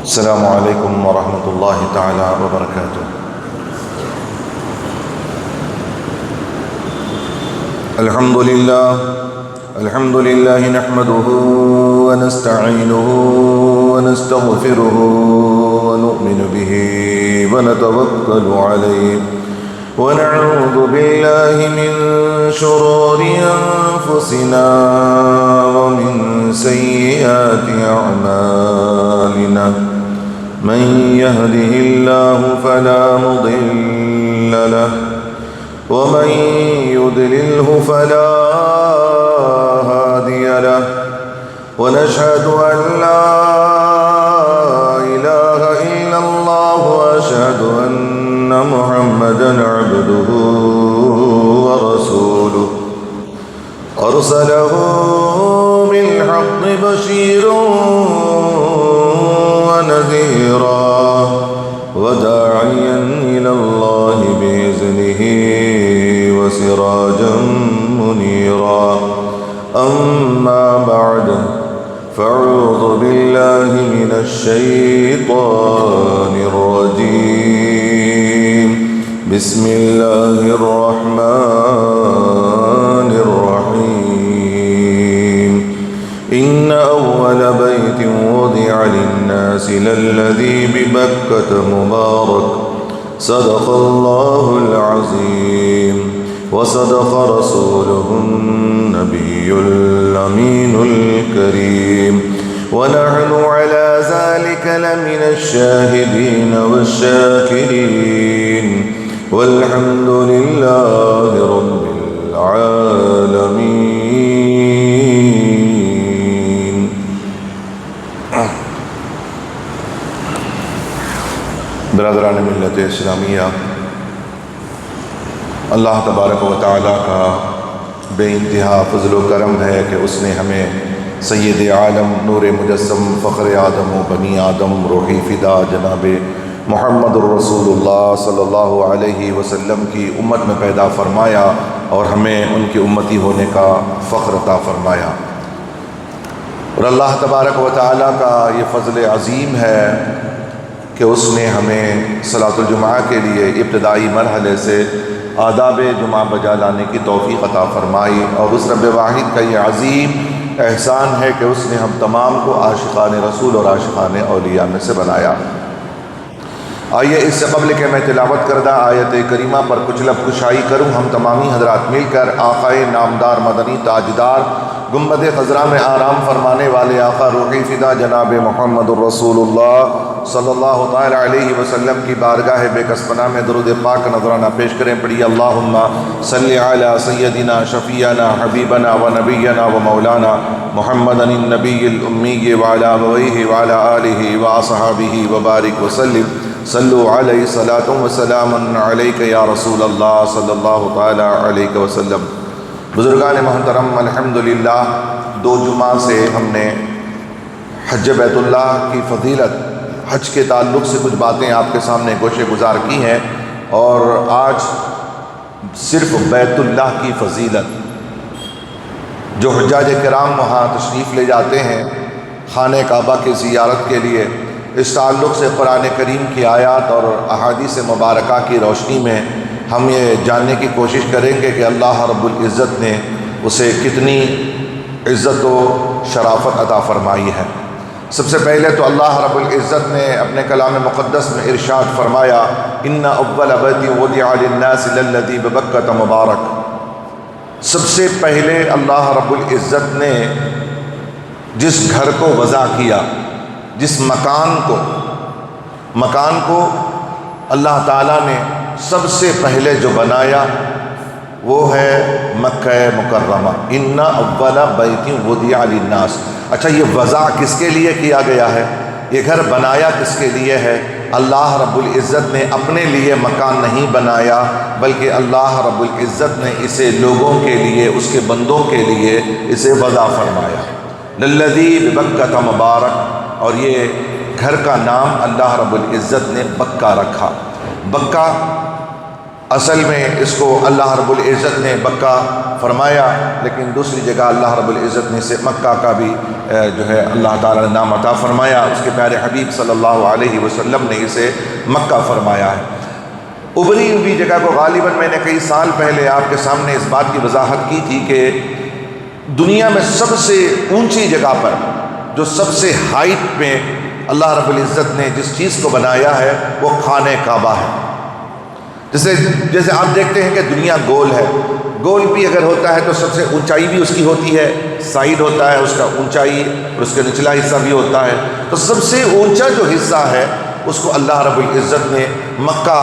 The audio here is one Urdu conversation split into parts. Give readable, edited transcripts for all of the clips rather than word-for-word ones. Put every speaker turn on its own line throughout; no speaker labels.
السلام علیکم ورحمۃ اللہ تعالی وبرکاتہ۔ الحمد للہ نحمده ونستعینه ونستغفره ونؤمن به ونتوکل علیہ ونعوذ باللہ من شرور انفسنا ومن سیئات اعمالنا من يهده الله فلا مضل له ومن يضلله فلا هادي له ونشهد أن لا إله إلا الله وأشهد أن محمدا عبده ورسوله أرسله بالحق بشيرا ونذيرا وداعيا إلى الله بإذنه وسراجا منيرا أما بعد فأعوذ بالله من الشيطان الرجيم بسم الله الرحمن الرحيم إن أول بيت وضع للناس للذي ببكة مبارك صدق الله العظيم وصدق رسوله النبي الأمين الكريم ونحن على ذلك لمن الشاهدين والشاكرين والحمد لله رب العالمين۔ برادران ملت اسلامیہ، اللہ تبارک و تعالیٰ کا بے انتہا فضل و کرم ہے کہ اس نے ہمیں سید عالم نور مجسم فخر آدم و بنی آدم روحی فدا جناب محمد الرسول اللہ صلی اللہ علیہ وسلم کی امت میں پیدا فرمایا اور ہمیں ان کی امتی ہونے کا فخر عطا فرمایا۔ اور اللہ تبارک و تعالیٰ کا یہ فضل عظیم ہے کہ اس نے ہمیں صلاۃ الجمعہ کے لیے ابتدائی مرحلے سے آداب جمعہ بجا لانے کی توفیق عطا فرمائی، اور اس رب واحد کا یہ عظیم احسان ہے کہ اس نے ہم تمام کو عاشقان رسول اور عاشقان اولیاء میں سے بنایا۔ آئیے اس سے قبل کہ میں تلاوت کردہ آیت کریمہ پر کچھ لب کشائی کروں، ہم تمامی حضرات مل کر آقائے نامدار مدنی تاجدار گنبد خضرا میں آرام فرمانے والے آقا روحی فدا جناب محمد الرسول اللہ صلی اللہ تعالی علیہ وسلم کی بارگاہ بے کسبنا میں درود پاک نذرانہ پیش کریں۔ پڑھی اللہم صلی علی سیدنا شفیعنا حبیبنا و نبینا و مولانا محمد النبی الامی وعلی ابویہ وعلی آلہ واصحابہ وبارک وسلم صلو علیہ صلاۃ و سلام علیک یا رسول اللہ صلی اللہ تعالی علیہ وسلم۔ بزرگان محترم، الحمدللہ 2 جمعہ سے ہم نے حج بیت اللہ کی فضیلت، حج کے تعلق سے کچھ باتیں آپ کے سامنے گوشے گزار کی ہیں، اور آج صرف بیت اللہ کی فضیلت، جو حجاج کرام وہاں تشریف لے جاتے ہیں خانہ کعبہ کی زیارت کے لیے، اس تعلق سے قرآن کریم کی آیات اور احادیث مبارکہ کی روشنی میں ہم یہ جاننے کی کوشش کریں گے کہ اللہ رب العزت نے اسے کتنی عزت و شرافت عطا فرمائی ہے۔ سب سے پہلے تو اللہ رب العزت نے اپنے کلام مقدس میں ارشاد فرمایا، ان اول بیت وضع للناس للذی ببکۃ مبارک۔ سب سے پہلے اللہ رب العزت نے جس گھر کو وضع کیا، جس مکان کو اللہ تعالیٰ نے سب سے پہلے جو بنایا وہ ہے مکہ مکرمہ۔ ان اول بیت وضع للناس۔ اچھا، یہ وضع کس کے لیے کیا گیا ہے؟ یہ گھر بنایا کس کے لیے ہے؟ اللہ رب العزت نے اپنے لیے مکان نہیں بنایا، بلکہ اللہ رب العزت نے اسے لوگوں کے لیے، اس کے بندوں کے لیے اسے وضع فرمایا۔ للذی ببکۃ مبارک، اور یہ گھر کا نام اللہ رب العزت نے بکہ رکھا۔ بکہ اصل میں اس کو اللہ رب العزت نے مکہ فرمایا، لیکن دوسری جگہ اللہ رب العزت نے اسے مکہ کا بھی جو ہے اللہ تعالیٰ نے نام عطا فرمایا، اس کے پیارے حبیب صلی اللہ علیہ وسلم نے اسے مکہ فرمایا ہے۔ ابری ہوئی جگہ کو غالباً میں نے کئی سال پہلے آپ کے سامنے اس بات کی وضاحت کی تھی کہ دنیا میں سب سے اونچی جگہ پر، جو سب سے ہائٹ میں اللہ رب العزت نے جس چیز کو بنایا ہے وہ خانہ کعبہ ہے۔ جیسے آپ دیکھتے ہیں کہ دنیا گول ہے، گول بھی اگر ہوتا ہے تو سب سے اونچائی بھی اس کی ہوتی ہے، سائڈ ہوتا ہے اس کا اونچائی، اور اس کا نچلا حصہ بھی ہوتا ہے، تو سب سے اونچا جو حصہ ہے اس کو اللہ رب العزت نے مکہ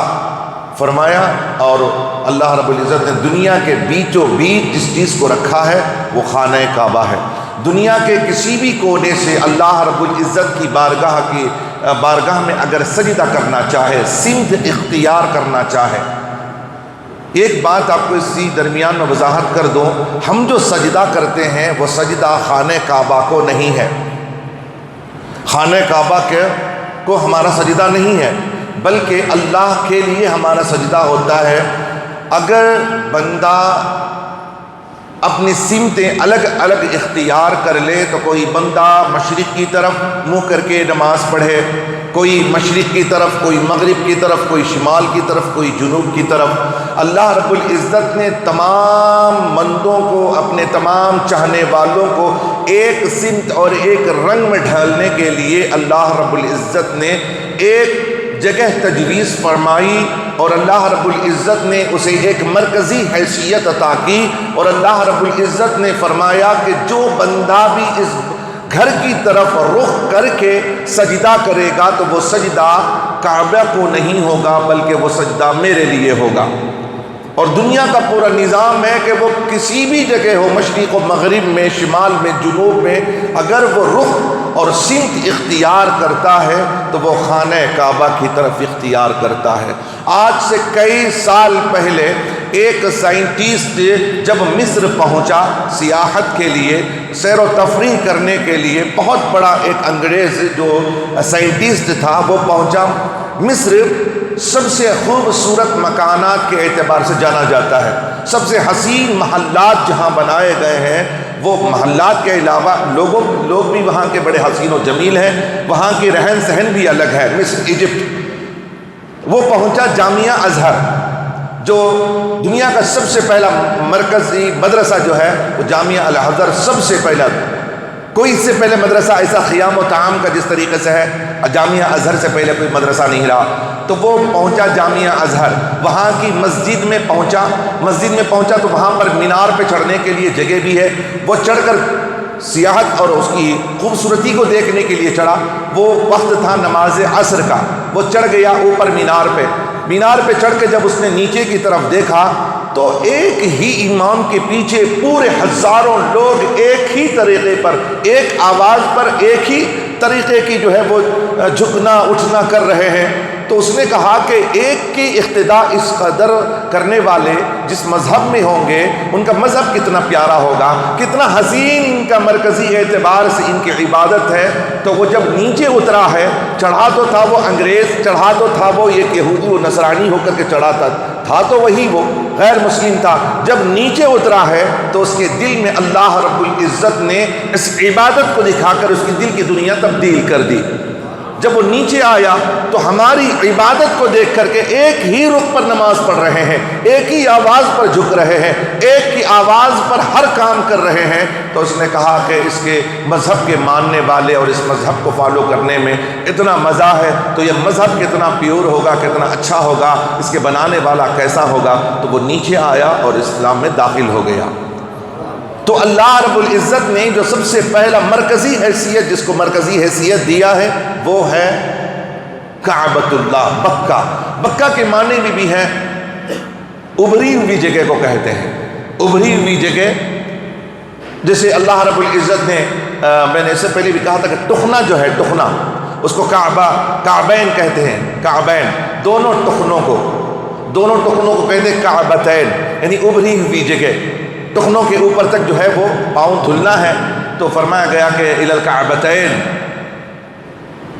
فرمایا، اور اللہ رب العزت نے دنیا کے بیچوں بیچ جس چیز کو رکھا ہے وہ خانہ کعبہ ہے۔ دنیا کے کسی بھی کونے سے اللہ رب العزت کی بارگاہ میں اگر سجدہ کرنا چاہے، سمت اختیار کرنا چاہے، ایک بات آپ کو اسی درمیان میں وضاحت کر دوں، ہم جو سجدہ کرتے ہیں وہ سجدہ خانہ کعبہ کو نہیں ہے، خانہ کعبہ کو ہمارا سجدہ نہیں ہے، بلکہ اللہ کے لیے ہمارا سجدہ ہوتا ہے۔ اگر بندہ اپنی سمتیں الگ الگ اختیار کر لے تو کوئی بندہ مشرق کی طرف منہ کر کے نماز پڑھے، کوئی مشرق کی طرف، کوئی مغرب کی طرف، کوئی شمال کی طرف، کوئی جنوب کی طرف، اللہ رب العزت نے تمام بندوں کو، اپنے تمام چاہنے والوں کو ایک سمت اور ایک رنگ میں ڈھالنے کے لیے اللہ رب العزت نے ایک جگہ تجویز فرمائی، اور اللہ رب العزت نے اسے ایک مرکزی حیثیت عطا کی، اور اللہ رب العزت نے فرمایا کہ جو بندہ بھی اس گھر کی طرف رخ کر کے سجدہ کرے گا تو وہ سجدہ کعبہ کو نہیں ہوگا بلکہ وہ سجدہ میرے لیے ہوگا۔ اور دنیا کا پورا نظام ہے کہ وہ کسی بھی جگہ ہو، مشرق و مغرب میں، شمال میں، جنوب میں، اگر وہ رخ اور سمت اختیار کرتا ہے تو وہ خانہ کعبہ کی طرف اختیار کرتا ہے۔ آج سے کئی سال پہلے ایک سائنٹسٹ جب مصر پہنچا سیاحت کے لیے، سیر و تفریح کرنے کے لیے، بہت بڑا ایک انگریز جو سائنٹسٹ تھا وہ پہنچا مصر، سب سے خوبصورت مکانات کے اعتبار سے جانا جاتا ہے، سب سے حسین محلات جہاں بنائے گئے ہیں، وہ محلات کے علاوہ لوگ بھی وہاں کے بڑے حسین و جمیل ہیں، وہاں کی رہن سہن بھی الگ ہے، مصر، ایجپٹ۔ وہ پہنچا جامعہ ازہر، جو دنیا کا سب سے پہلا مرکزی مدرسہ جو ہے وہ جامعہ الازہر، سب سے پہلا، کوئی اس سے پہلے مدرسہ ایسا خیام و طعام کا جس طریقے سے ہے، جامعہ ازہر سے پہلے کوئی مدرسہ نہیں رہا۔ تو وہ پہنچا جامعہ ازہر، وہاں کی مسجد میں پہنچا تو وہاں پر مینار پہ چڑھنے کے لیے جگہ بھی ہے، وہ چڑھ کر سیاحت اور اس کی خوبصورتی کو دیکھنے کے لیے چڑھا۔ وہ وقت تھا نماز عصر کا، وہ چڑھ گیا اوپر مینار پہ چڑھ کے جب اس نے نیچے کی طرف دیکھا تو ایک ہی امام کے پیچھے پورے ہزاروں لوگ ایک ہی طریقے پر، ایک آواز پر، ایک ہی طریقے کی جو ہے وہ جھکنا اٹھنا کر رہے ہیں۔ تو اس نے کہا کہ ایک کی اقتداء اس قدر کرنے والے جس مذہب میں ہوں گے ان کا مذہب کتنا پیارا ہوگا، کتنا حسین ان کا مرکزی اعتبار سے ان کی عبادت ہے۔ تو وہ جب نیچے اترا ہے، چڑھا تو تھا وہ انگریز، چڑھا تو تھا وہ ایک یہودی و نصرانی ہو کر کے چڑھا تھا تو وہی وہ غیر مسلم تھا۔ جب نیچے اترا ہے تو اس کے دل میں اللہ رب العزت نے اس عبادت کو دکھا کر اس کی دل کی دنیا تبدیل کر دی۔ جب وہ نیچے آیا تو ہماری عبادت کو دیکھ کر کے ایک ہی رخ پر نماز پڑھ رہے ہیں، ایک ہی آواز پر جھک رہے ہیں، ایک کی آواز پر ہر کام کر رہے ہیں، تو اس نے کہا کہ اس کے مذہب کے ماننے والے اور اس مذہب کو فالو کرنے میں اتنا مزہ ہے، تو یہ مذہب کتنا پیور ہوگا، کتنا اچھا ہوگا، اس کے بنانے والا کیسا ہوگا۔ تو وہ نیچے آیا اور اسلام میں داخل ہو گیا۔ تو اللہ رب العزت نے جو سب سے پہلا مرکزی حیثیت، جس کو مرکزی حیثیت دیا ہے، وہ ہے کعبۃ اللہ، مکہ کے معنی میں بھی ہے ابھری ہوئی جگہ کو کہتے ہیں، ابھری ہوئی جگہ۔ جیسے اللہ رب العزت نے میں نے اس سے پہلے بھی کہا تھا کہ ٹخنا جو ہے، ٹخنا اس کو کعبین کہتے ہیں، کعبین، دونوں ٹخنوں کو کہتے ہیں کعبتین، یعنی ابھری ہوئی جگہ۔ ٹخنوں کے اوپر تک جو ہے وہ پاؤں دھلنا ہے، تو فرمایا گیا کہ الی الکعبتین،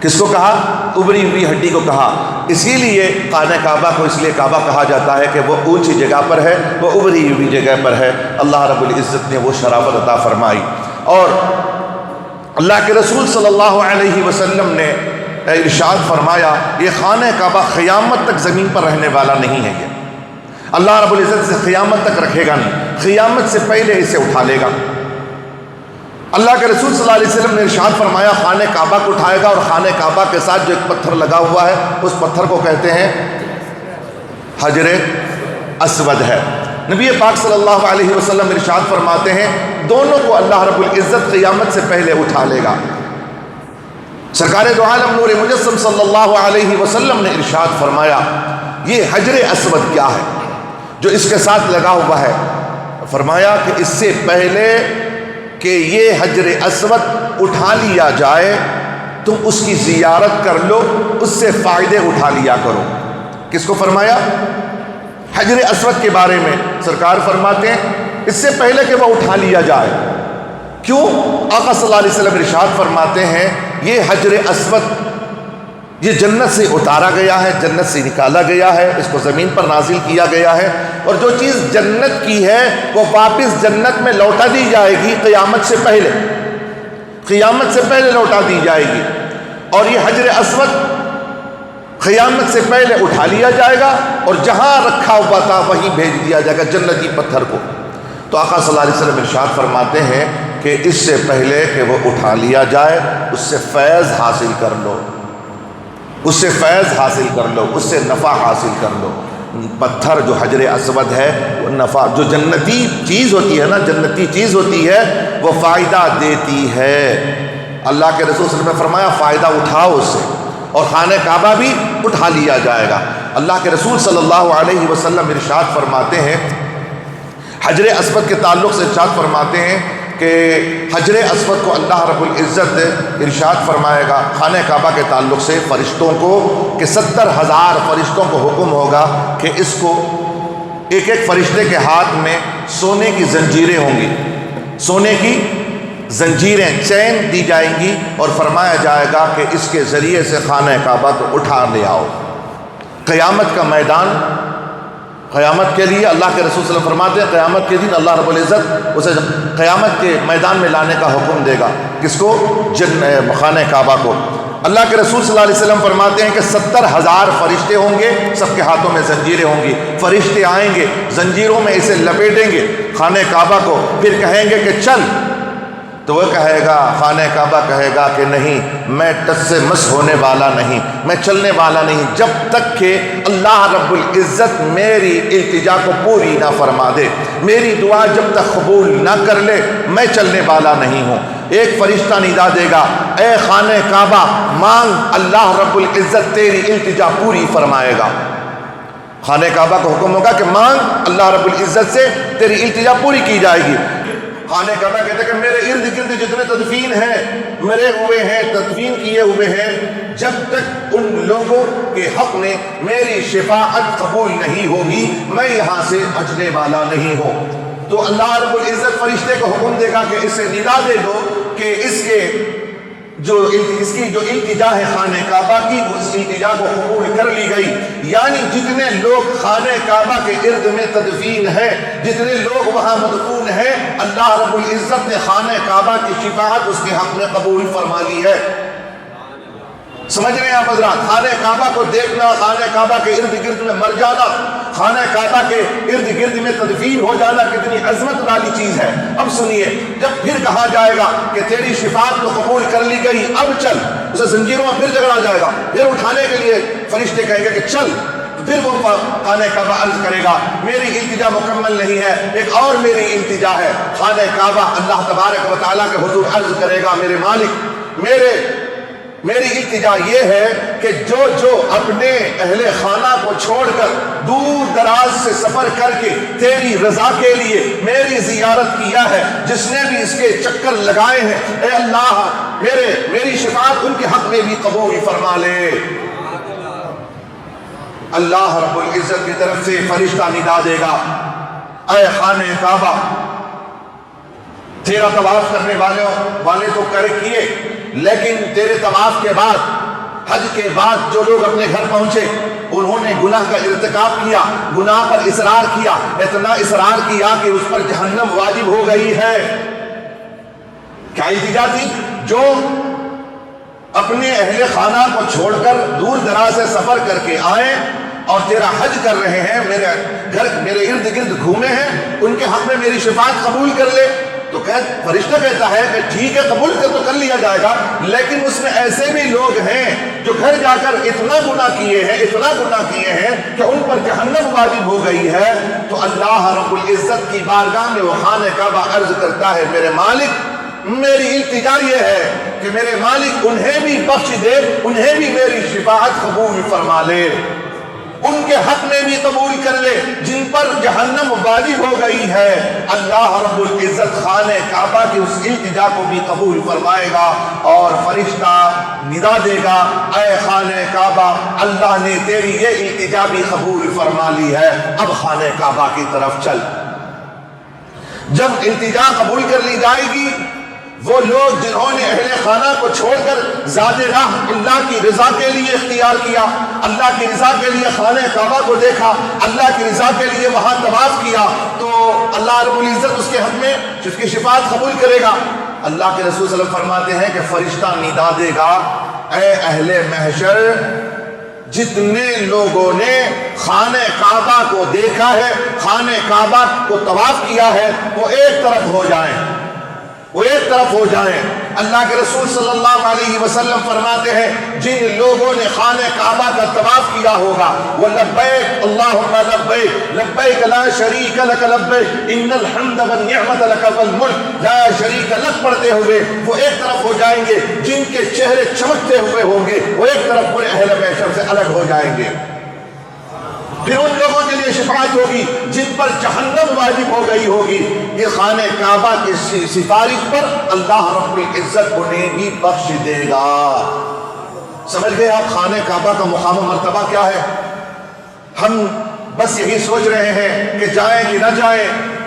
کس کو کہا؟ ابری ہوئی ہڈی کو کہا۔ اسی لیے خانہ کعبہ کو اس لیے کعبہ کہا جاتا ہے کہ وہ اونچی جگہ پر ہے، وہ ابری ہوئی جگہ پر ہے۔ اللہ رب العزت نے وہ شرافت عطا فرمائی، اور اللہ کے رسول صلی اللہ علیہ وسلم نے ارشاد فرمایا یہ خانہ کعبہ قیامت تک زمین پر رہنے والا نہیں ہے، یہ اللہ رب العزت سے قیامت تک رکھے گا نہیں، قیامت سے پہلے اسے اٹھا لے گا۔ اللہ کے رسول صلی اللہ علیہ وسلم نے ارشاد فرمایا خانہ کعبہ کو اٹھائے گا، اور خانہ کعبہ کے ساتھ جو ایک پتھر لگا ہوا ہے اس پتھر کو کہتے ہیں حجر اسود ہے۔ نبی پاک صلی اللہ علیہ وسلم ارشاد فرماتے ہیں دونوں کو اللہ رب العزت قیامت سے پہلے اٹھا لے گا۔ سرکار دو عالم نور مجسم صلی اللہ علیہ وسلم نے ارشاد فرمایا یہ حجر اسود کیا ہے جو اس کے ساتھ لگا ہوا ہے؟ فرمایا کہ اس سے پہلے کہ یہ حجر اسود اٹھا لیا جائے تم اس کی زیارت کر لو، اس سے فائدے اٹھا لیا کرو۔ کس کو فرمایا؟ حجر اسود کے بارے میں سرکار فرماتے ہیں اس سے پہلے کہ وہ اٹھا لیا جائے۔ کیوں؟ آقا صلی اللہ علیہ وسلم ارشاد فرماتے ہیں یہ حجر اسود یہ جنت سے اتارا گیا ہے، جنت سے نکالا گیا ہے، اس کو زمین پر نازل کیا گیا ہے، اور جو چیز جنت کی ہے وہ واپس جنت میں لوٹا دی جائے گی قیامت سے پہلے، قیامت سے پہلے لوٹا دی جائے گی، اور یہ حجر اسود قیامت سے پہلے اٹھا لیا جائے گا اور جہاں رکھا ہوا تھا وہیں بھیج دیا جائے گا جنتی پتھر کو۔ تو آقا صلی اللہ علیہ وسلم ارشاد فرماتے ہیں کہ اس سے پہلے کہ وہ اٹھا لیا جائے اس سے فیض حاصل کر لو، اس سے فیض حاصل کر لو، اس سے نفع حاصل کر لو۔ پتھر جو حجر اسود ہے وہ نفع، جو جنتی چیز ہوتی ہے نا، جنتی چیز ہوتی ہے وہ فائدہ دیتی ہے۔ اللہ کے رسول صلی اللہ علیہ وسلم نے فرمایا فائدہ اٹھاؤ اس سے، اور خانہ کعبہ بھی اٹھا لیا جائے گا۔ اللہ کے رسول صلی اللہ علیہ وسلم ارشاد فرماتے ہیں حجر اسود کے تعلق سے ارشاد فرماتے ہیں کہ حجر اسود کو اللہ رب العزت ارشاد فرمائے گا خانہ کعبہ کے تعلق سے فرشتوں کو کہ 70,000 فرشتوں کو حکم ہوگا کہ اس کو ایک ایک فرشتے کے ہاتھ میں سونے کی زنجیریں ہوں گی، سونے کی زنجیریں چین دی جائیں گی، اور فرمایا جائے گا کہ اس کے ذریعے سے خانہ کعبہ کو اٹھا لے آؤ۔ قیامت کا میدان، قیامت کے لیے اللہ کے رسول صلی اللہ علیہ وسلم فرماتے ہیں قیامت کے دن اللہ رب العزت اسے قیامت کے میدان میں لانے کا حکم دے گا۔ کس کو؟ خانہ کعبہ کو۔ اللہ کے رسول صلی اللہ علیہ وسلم فرماتے ہیں کہ 70,000 فرشتے ہوں گے، سب کے ہاتھوں میں زنجیریں ہوں گی، فرشتے آئیں گے زنجیروں میں اسے لپیٹیں گے خانہ کعبہ کو، پھر کہیں گے کہ چل، تو وہ کہے گا، خانہ کعبہ کہے گا کہ نہیں، میں ٹس سے مس ہونے والا نہیں، میں چلنے والا نہیں، جب تک کہ اللہ رب العزت میری التجا کو پوری نہ فرما دے، میری دعا جب تک قبول نہ کر لے میں چلنے والا نہیں ہوں۔ ایک فرشتہ ندا دے گا اے خانہ کعبہ مانگ، اللہ رب العزت تیری التجا پوری فرمائے گا۔ خانہ کعبہ کو حکم ہوگا کہ مانگ، اللہ رب العزت سے تیری التجا پوری کی جائے گی۔ خانہ کعبہ کہتے ہیں کہ میرے ارد گرد جتنے تدفین ہیں، مرے ہوئے ہیں، تدفین کیے ہوئے ہیں، جب تک ان لوگوں کے حق میں میری شفاعت قبول نہیں ہوگی میں یہاں سے بچنے والا نہیں ہوں۔ تو اللہ رب العزت فرشتے کو حکم دے گا کہ اسے ندا دے دو کہ اس کی جو التجا ہے خانہ کعبہ کی، اس التجا کو قبول کر لی گئی۔ یعنی جتنے لوگ خانہ کعبہ کے ارد میں تدفین ہے، جتنے لوگ وہاں مدفون ہیں، اللہ رب العزت نے خانہ کعبہ کی شفاعت اس کے حق میں قبول فرما لی ہے۔ سمجھ رہے ہیں آپ حضرات؟ خانہ کعبہ کو دیکھنا، خانہ کعبہ کے ارد گرد میں مر جانا، خانہ کعبہ کے ارد گرد میں تدفین ہو جانا کتنی عظمت والی چیز ہے۔ اب سنیے، جب پھر کہا جائے گا کہ تیری شفاعت تو قبول کر لی گئی، اب چل، اسے زنجیروں میں پھر جگڑا جائے گا، پھر اٹھانے کے لیے فرشتے کہیں گے کہ چل، پھر وہ خانہ کعبہ عرض کرے گا میری التجا مکمل نہیں ہے، ایک اور میری التجا ہے۔ خانہ کعبہ اللہ تبارک و تعالیٰ کے حضور عرض کرے گا میرے مالک، میری التجا یہ ہے کہ جو اپنے اہل خانہ کو چھوڑ کر دور دراز سے سفر کر کے تیری رضا کے لیے میری زیارت کیا ہے، جس نے بھی اس کے چکر لگائے ہیں، اے اللہ میری شفاعت ان کے حق میں بھی قبول فرما لے۔ اللہ رب العزت کی طرف سے فرشتہ ندا دے گا اے خانہ کعبہ، تیرا طواف کرنے والے تو کر کیے، لیکن تیرے طواف کے بعد حج کے بعد جو لوگ اپنے گھر پہنچے انہوں نے گناہ کا ارتکاب کیا، گناہ پر اصرار کیا، اتنا اصرار کیا کہ اس پر جہنم واجب ہو گئی ہے۔ کیا التجا تھی؟ جو اپنے اہل خانہ کو چھوڑ کر دور دراز سے سفر کر کے آئیں اور تیرا حج کر رہے ہیں، میرے گھر میرے ارد گرد گھومے ہیں، ان کے حق میں میری شفاعت قبول کر لے۔ تو فرشتہ کہتا ہے کہ ٹھیک ہے، قبول کر لیا جائے گا، لیکن اس میں ایسے بھی لوگ ہیں جو گھر جا کر اتنا گناہ کیے ہیں کہ ان پر جہنم واجب ہو گئی ہے۔ تو اللہ رب العزت کی بارگاہ میں وہ خانہ کعبہ عرض کرتا ہے، میرے مالک، میری التجا یہ ہے کہ میرے مالک انہیں بھی بخش دے، انہیں بھی میری شفاعت قبول فرما لے، ان کے حق میں بھی قبول کر لے جن پر جہنم واجب ہو گئی ہے۔ اللہ رب العزت خانہ کعبہ کی اس التجا کو بھی قبول فرمائے گا اور فرشتہ ندا دے گا، اے خانہ کعبہ، اللہ نے تیری یہ التجا بھی قبول فرما لی ہے، اب خانہ کعبہ کی طرف چل۔ جب التجا قبول کر لی جائے گی، وہ لوگ جنہوں نے اہل خانہ کو چھوڑ کر زاد راہ اللہ کی رضا کے لیے اختیار کیا، اللہ کی رضا کے لیے خانہ کعبہ کو دیکھا، اللہ کی رضا کے لیے وہاں طواف کیا، تو اللہ رب العزت اس کے حق میں اس کی شفاعت قبول کرے گا۔ اللہ کے رسول صلی اللہ علیہ وسلم فرماتے ہیں کہ فرشتہ ندا دے گا، اے اہل محشر، جتنے لوگوں نے خانہ کعبہ کو دیکھا ہے، خانہ کعبہ کو طواف کیا ہے، وہ ایک طرف ہو جائیں، وہ ایک طرف ہو جائیں۔ اللہ کے رسول صلی اللہ علیہ وسلم فرماتے ہیں جن لوگوں نے خانہ کعبہ کا طواف کیا ہوگا وہ لبیک اللہم لبیک لبیک لا شریک لک لبیک ان الحمد والنعمت لک والملک لا شریک لک پڑھتے ہوئے وہ ایک طرف ہو جائیں گے، جن کے چہرے چمکتے ہوئے ہوں گے وہ ایک طرف پورے اہل محشر سے الگ ہو جائیں گے۔ پھر ان لوگوں کے لیے شفاعت ہوگی جن پر جہنم واجب ہو گئی ہوگی، یہ خانہ کعبہ کی سفارش پر اللہ رب العزت انہیں بھی بخش دے گا۔ سمجھ گئے آپ خانہ کعبہ کا مقام و مرتبہ کیا ہے؟ ہم بس یہی سوچ رہے ہیں کہ جائیں کہ نہ جائیں،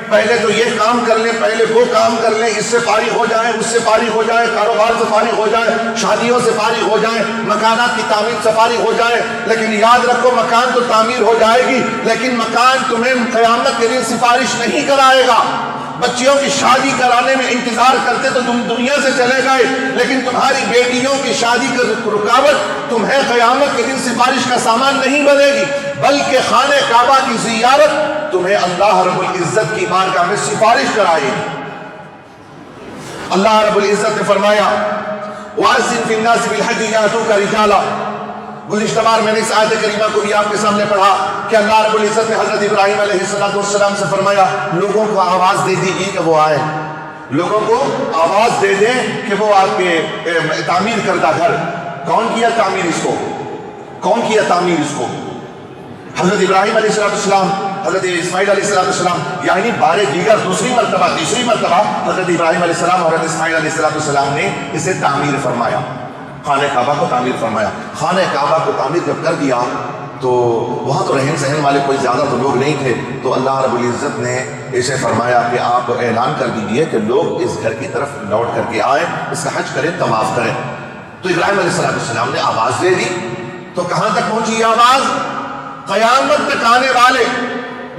پہلے تو یہ کام کر لیں، پہلے وہ کام کر لیں، اس سے فارغ ہو جائیں، اس سے فارغ ہو جائیں، کاروبار سے فارغ ہو جائیں، شادیوں سے فارغ ہو جائیں، مکانات کی تعمیر سے فارغ ہو جائیں۔ لیکن یاد رکھو مکان تو تعمیر ہو جائے گی، لیکن مکان تمہیں قیامت کے دن سفارش نہیں کرائے گا۔ بچیوں کی شادی کرانے میں انتظار کرتے تو تم دنیا سے چلے گئے، لیکن تمہاری بیٹیوں کی شادی کی رکاوٹ تمہیں قیامت کے دن سفارش کا سامان نہیں بنے گی، بلکہ خانہ کعبہ کی زیارت تمہیں اللہ رب العزت کی بارگاہ میں سفارش کرائے گی۔ اللہ رب العزت نے فرمایا وَأَذِّن فِي النَّاسِ بِالْحَجِّ يَأْتُوكَ رِجَالًا۔ گزشتہ بار میں نے اس آیت کریمہ کو بھی آپ کے سامنے پڑھا کہ اللہ رب العزت نے حضرت ابراہیم علیہ السلام سے فرمایا لوگوں کو آواز دے دیجیے کہ وہ آئیں، لوگوں کو آواز دے دیں کہ وہ آپ کے تعمیر کردہ گھر۔ کون کیا تعمیر اس کو؟ کون کیا تعمیر اس کو؟ حضرت ابراہیم علیہ السلام، حضرت اسماعیل علیہ السلام، یعنی بارے دیگر دوسری مرتبہ تیسری مرتبہ حضرت ابراہیم علیہ السلام اور حضرت اسماعیل علیہ السلام نے اسے تعمیر فرمایا، خانہ کعبہ کو تعمیر فرمایا۔ خانہ کعبہ کو تعمیر جب کر دیا تو وہاں تو رہن سہن والے کوئی زیادہ تو لوگ نہیں تھے، تو اللہ رب العزت نے اسے فرمایا کہ آپ اعلان کر دیجئے کہ لوگ اس گھر کی طرف لوٹ کر کے آئیں، اس کا حج کریں، طواف کریں۔ تو ابراہیم علیہ السلام نے آواز دے دی، تو کہاں تک پہنچی یہ آواز؟ قیامت تک آنے والے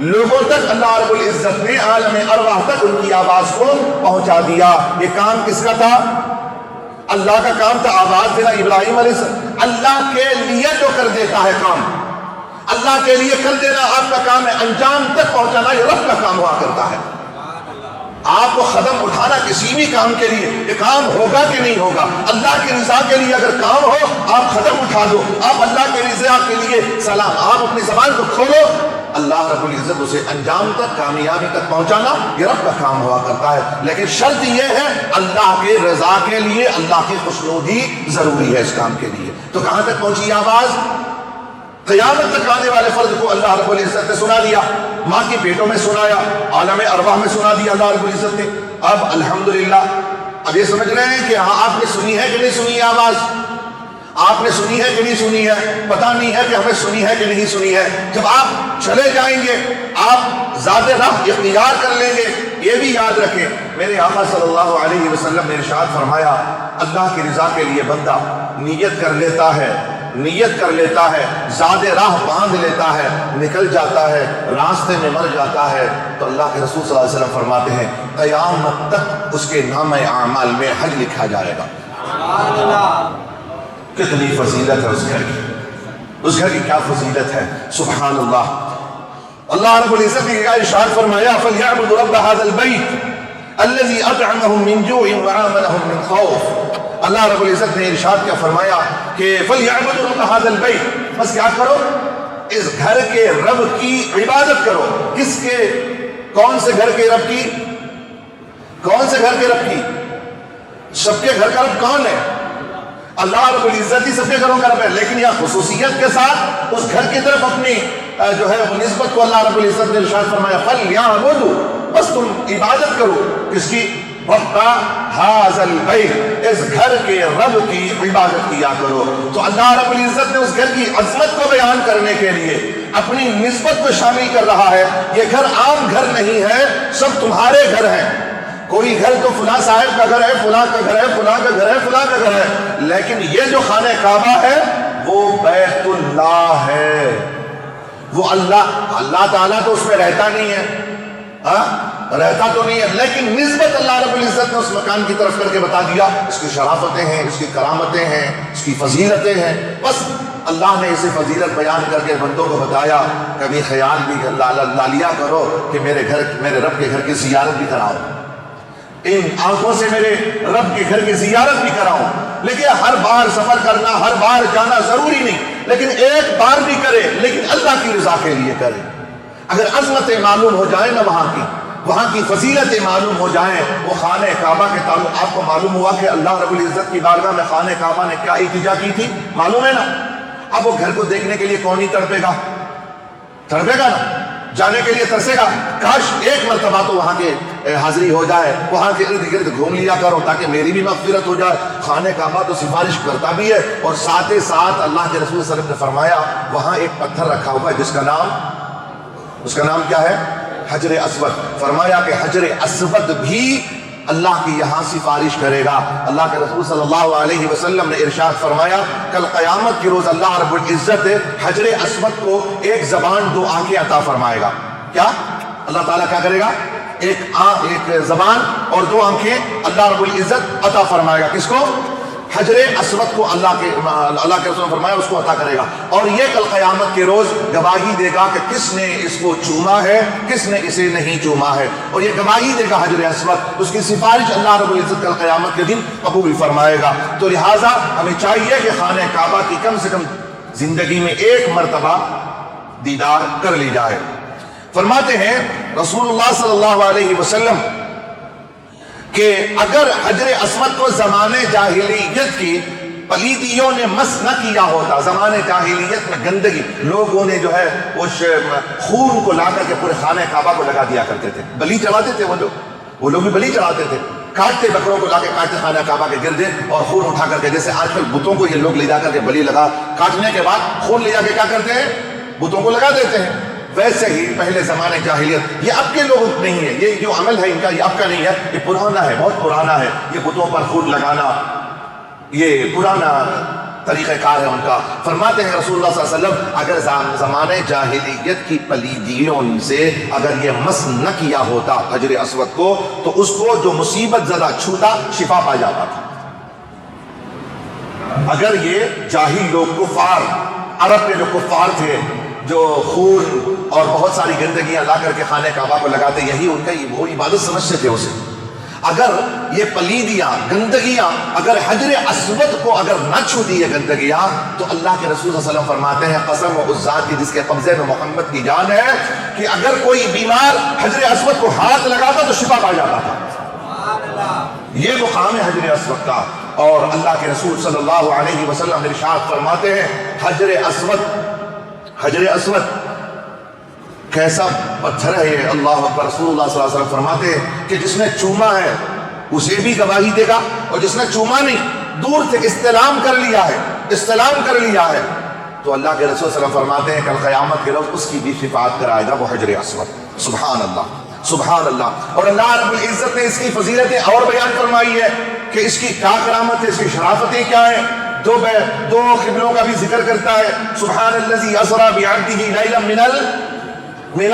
لوگوں تک اللہ رب العزت نے عالم ارواح تک ان کی آواز کو پہنچا دیا۔ یہ کام کس کا تھا؟ اللہ کا کام تھا آواز دینا۔ ابراہیم علیہ السلام اللہ کے لیے جو کر دیتا ہے کام، اللہ کے لیے کر دینا آپ کا کام ہے، انجام تک پہنچانا یہ رب کا کام ہوا کرتا ہے۔ آپ کو قدم اٹھانا کسی بھی کام کے لیے، یہ کام ہوگا کہ نہیں ہوگا، اللہ کی رضا کے لیے اگر کام ہو آپ قدم اٹھا دو، آپ اللہ کی رضا کے لیے سلام، آپ اپنی زبان کو کھولو، اللہ رب العزت اسے انجام تک، کامیابی تک پہنچانا یہ رب کا کام ہوا کرتا ہے۔ لیکن شرط یہ ہے اللہ کے رضا کے لیے، اللہ کی خوشنودی ضروری ہے اس کام کے لیے۔ تو کہاں تک پہنچی آواز؟ قیامت تک آنے والے فرد کو اللہ رب العزت نے سنا دیا، ماں کے پیٹوں میں سنایا، عالم ارواح میں سنا دیا اللہ رب العزت نے۔ اب الحمدللہ اب یہ سمجھ رہے ہیں کہ ہاں آپ نے سنی ہے کہ نہیں سنی ہے آواز؟ آپ نے سنی ہے کہ نہیں سنی ہے؟ پتہ نہیں ہے کہ ہمیں سنی ہے کہ نہیں سنی ہے۔ جب آپ چلے جائیں گے، آپ زاد راہ اختیار کر لیں گے، یہ بھی یاد رکھیں میرے آقا صلی اللہ علیہ وسلم نے ارشاد فرمایا اللہ کی رضا کے لیے بندہ نیت کر لیتا ہے زاد راہ باندھ لیتا ہے نکل جاتا ہے راستے میں مر جاتا ہے تو اللہ کے رسول صلی اللہ علیہ وسلم فرماتے ہیں قیامت تک اس کے نام اعمال میں حج لکھا جائے گا۔ کتنی فضیلت ہے اس گھر کی کیا فضیلت ہے، سبحان اللہ۔ اللہ رب العزت نے ارشاد فرمایا فَلْيَعْبُدُوا رَبَّ هَذَا الْبَيْتِ الَّذِي أَطْعَمَهُم مِّن جُوعٍ وَآمَنَهُم مِّن خَوْفٍ۔ اللہ رب العزت نے ارشاد کیا فرمایا کہ فَلْيَعْبُدُوا رَبَّ هَذَا الْبَيْتِ، بس کیا کرو، اس گھر کے رب کی عبادت کرو۔ کس کے؟ کون سے گھر کے رب کی؟ کون سے گھر کے رب کی؟ سب کے گھر کا رب کون ہے؟ اللہ رب العزت ہی سب کے گھروں کا رب ہے، لیکن یہ خصوصیت کے ساتھ اس گھر کی طرف اپنی جو ہے وہ نسبت کو اللہ رب العزت نے ارشاد فرمایا فَلْيَعْبُدُوا، بس تم عبادت کرو کس کی؟ رَبَّ هَذَا الْبَيْتِ، اس گھر کے رب کی عبادت کیا کرو۔ تو اللہ رب العزت نے اس گھر کی عظمت کو بیان کرنے کے لیے اپنی نسبت کو شامل کر رہا ہے۔ یہ گھر عام گھر نہیں ہے، سب تمہارے گھر ہیں۔ کوئی گھر تو فلاں صاحب کا گھر ہے، فلاں کا گھر ہے، فلاں کا گھر ہے، فلاں کا گھر ہے، لیکن یہ جو خانہ کعبہ ہے وہ بیت اللہ ہے۔ وہ اللہ تعالیٰ تو اس میں رہتا نہیں ہے، رہتا تو نہیں ہے، لیکن نسبت اللہ رب العزت نے اس مکان کی طرف کر کے بتا دیا اس کی شرافتیں ہیں، اس کی کرامتیں ہیں، اس کی فضیلتیں ہیں۔ بس اللہ نے اسے فضیلت بیان کر کے بندوں کو بتایا، کبھی خیال بھی لا لیا کرو کہ میرے رب کے گھر کی زیارت بھی کراؤ، ان آنکھوں سے میرے رب کے گھر کی زیارت بھی کراؤں۔ لیکن ہر بار سفر کرنا، ہر بار جانا ضروری نہیں، لیکن ایک بار بھی کرے لیکن اللہ کی رضا کے لیے کرے۔ اگر عظمتیں معلوم ہو جائیں نا وہاں کی فضیلتیں معلوم ہو جائیں، وہ خانہ کعبہ کے تعلق آپ کو معلوم ہوا کہ اللہ رب العزت کی بارگاہ میں خانہ کعبہ نے کیا التجا کی تھی، معلوم ہے نا۔ اب وہ گھر کو دیکھنے کے لیے کون ہی تڑپے گا نا، جانے کے لیے ترسے گا۔ کاش ایک مرتبہ تو وہاں کے حاضری ہو جائے، وہاں کے ارد گرد گھوم لیا کرو تاکہ میری بھی مغفرت ہو جائے۔ خانہ کعبہ تو سفارش کرتا بھی ہے، اور ساتھ ہی ساتھ اللہ کے رسول صلی اللہ علیہ وسلم نے فرمایا وہاں ایک پتھر رکھا ہوا ہے جس کا نام کیا ہے؟ حجر اسود۔ فرمایا کہ حجر اسود بھی اللہ کی یہاں سفارش کرے گا۔ اللہ کے رسول صلی اللہ علیہ وسلم نے ارشاد فرمایا کل قیامت کے روز اللہ رب العزت حجر اسود کو ایک زبان دو آنکھیں عطا فرمائے گا۔ کیا اللہ تعالیٰ کیا کرے گا؟ ایک زبان اور دو آنکھیں اللہ رب العزت عطا فرمائے گا۔ کس کو؟ حجر اسود کو اللہ کے رسول نے فرمایا اس کو عطا کرے گا، اور یہ کل قیامت کے روز گواہی دے گا کہ کس نے اس کو چوما ہے، کس نے اسے نہیں چوما ہے، اور یہ گواہی دے گا حجر اسود، اس کی سفارش اللہ رب العزت کل قیامت کے دن قبول فرمائے گا۔ تو لہٰذا ہمیں چاہیے کہ خانہ کعبہ کی کم سے کم زندگی میں ایک مرتبہ دیدار کر لی جائے۔ فرماتے ہیں رسول اللہ صلی اللہ علیہ وسلم کہ اگر حجر اسود کو زمانے جاہلیت کی پلیدیوں نے مس نہ کیا ہوتا، زمانے جاہلیت میں گندگی، لوگوں نے جو ہے اس خون کو لا کر کے پورے خانہ کعبہ کو لگا دیا کرتے تھے، بلی چڑھاتے تھے وہ لوگ بھی بلی چڑھاتے تھے، کاٹتے بکروں کو لا کے کاٹتے خانہ کعبہ کے گردے اور خون اٹھا کر کے، جیسے آج کل بتوں کو یہ لوگ لے جا کر کے بلی لگا کاٹنے کے بعد خون لے جا کے کیا کرتے ہیں؟ بتوں کو لگا دیتے ہیں۔ ویسے ہی پہلے زمانے جاہلیت، یہ اب کے لوگ نہیں ہے، یہ جو عمل ہے ان کا یہ اب کا نہیں ہے، یہ پرانا ہے، بہت پرانا ہے، یہ بتوں پر خون لگانا یہ پرانا طریقہ کار ہے ان کا۔ فرماتے ہیں رسول اللہ صلی اللہ علیہ وسلم اگر زمانے جاہلیت کی پلیدیوں سے اگر یہ مس نہ کیا ہوتا حجر اسود کو تو اس کو جو مصیبت زدہ چھوتا شفا پا جاتا تھا۔ اگر یہ جاہل لوگ کفار، عرب کے جو کفار تھے جو خون اور بہت ساری گندگیاں لا کر کے خانہ کعبہ کو لگاتے، یہی ان کا وہ عبادت سمجھتے تھے اسے، اگر یہ پلیدیاں گندگیاں اگر حجر اسود کو اگر نہ چھوتی یہ گندگیاں تو اللہ کے رسول صلی اللہ علیہ وسلم فرماتے ہیں قسم و اس ذات کی جس کے قبضے میں محمد کی جان ہے کہ اگر کوئی بیمار حجر اسود کو ہاتھ لگاتا تو شفا پا جاتا تھا۔ یہ مقام ہے حجر اسود کا، اور اللہ کے رسول صلی اللہ علیہ وسلم ارشاد فرماتے ہیں حجر اسود کیسا پتھر ہے یہ، اللہ اکبر۔ رسول اللہ صلی اللہ علیہ وسلم فرماتے ہیں کہ جس نے چوما ہے اسے بھی گواہی دے گا، اور جس نے چوما نہیں دور سے استلام کر لیا ہے تو اللہ کے رسول صلی اللہ علیہ وسلم فرماتے ہیں کل قیامت کے روز اس کی بھی شفاعت کرائے گا وہ حجر اسود۔ سبحان اللہ سبحان اللہ۔ اور اللہ رب العزت نے اس کی فضیلتیں اور بیان فرمائی ہے کہ اس کی کیا کرامت ہے، اس کی شرافتیں کیا ہیں۔ دو قبلوں کا بھی ذکر کرتا ہے، سبحان الذی اسری بعبدہ لیلا من